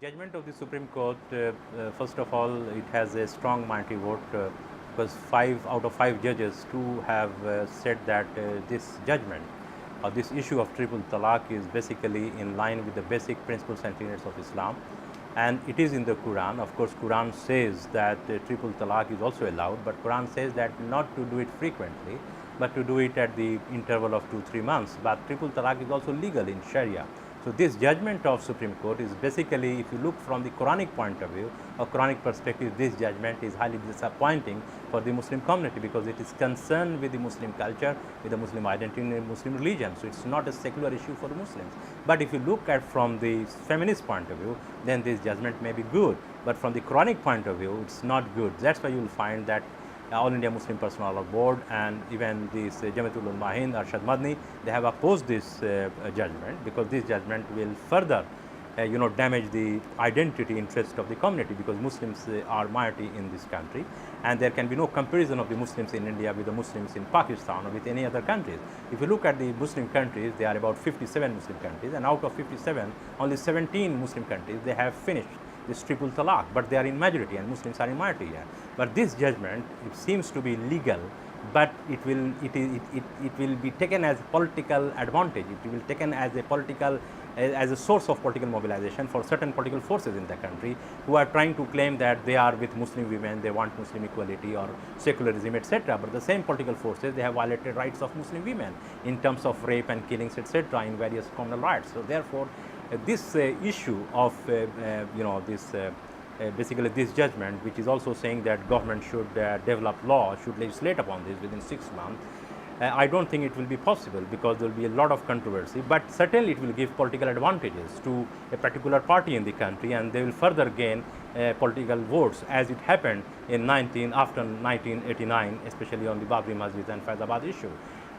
judgment of the Supreme Court, first of all, it has a strong minority vote because 5 out of 5 judges too have said that this judgment or this issue of triple talaq is basically in line with the basic principles and tenets of Islam, and it is in the Quran. Of course, Quran says that triple talaq is also allowed, but Quran says that not to do it frequently, but to do it at the interval of 2-3 months. But triple talaq is also legal in Sharia. So this judgment of Supreme Court is basically, if you look from the Quranic point of view or Quranic perspective, this judgment is highly disappointing for the Muslim community because it is concerned with the Muslim culture, with the Muslim identity and Muslim religion. So it's not a secular issue for the Muslims. But if you look at from the feminist point of view, then this judgment may be good. But from the Quranic point of view, it's not good. That's why you will find that All India Muslim Personnel Law Board and even this Jamiatul Ulama Hind, Arshad Madni, they have opposed this judgment because this judgment will further damage the identity interest of the community, because Muslims are minority in this country, and there can be no comparison of the Muslims in India with the Muslims in Pakistan or with any other countries. If you look at the Muslim countries, there are about 57 Muslim countries, and out of 57, only 17 Muslim countries, they have finished this triple talaq, but they are in majority and Muslims are in minority here. But this judgment, it seems to be legal, but it will be taken as political advantage. It will be taken as a political, as a source of political mobilization for certain political forces in the country who are trying to claim that they are with Muslim women, they want Muslim equality or secularism, etc. But the same political forces, they have violated rights of Muslim women in terms of rape and killings, etc. in various communal rights. So therefore, this issue of basically this judgment, which is also saying that government should develop law, should legislate upon this within 6 months, I don't think it will be possible because there will be a lot of controversy, but certainly it will give political advantages to a particular party in the country, and they will further gain political votes, as it happened in after 1989, especially on the Babri Masjid and Faizabad issue.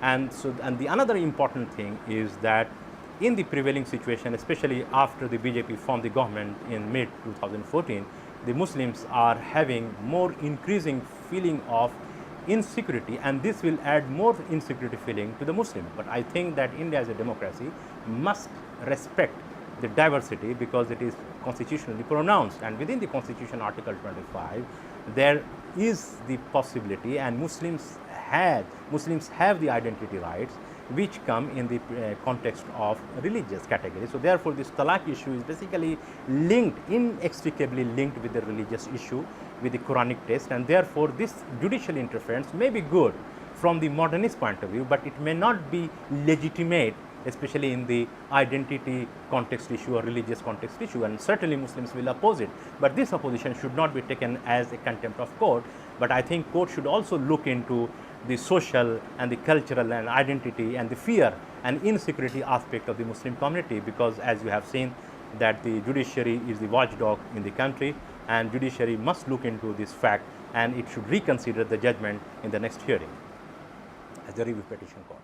And so, and the another important thing is that in the prevailing situation, especially after the BJP formed the government in mid-2014, the Muslims are having more increasing feeling of insecurity, and this will add more insecurity feeling to the Muslim. But I think that India as a democracy must respect the diversity because it is constitutionally pronounced, and within the Constitution Article 25, there is the possibility, and Muslims have the identity rights which come in the context of religious category. So therefore, this talaq issue is basically linked, inextricably linked with the religious issue, with the Quranic text, and therefore this judicial interference may be good from the modernist point of view, but it may not be legitimate, especially in the identity context issue or religious context issue, and certainly Muslims will oppose it. But this opposition should not be taken as a contempt of court, but I think court should also look into the social and the cultural and identity and the fear and insecurity aspect of the Muslim community, because as you have seen that the judiciary is the watchdog in the country, and judiciary must look into this fact, and it should reconsider the judgment in the next hearing as the review petition court.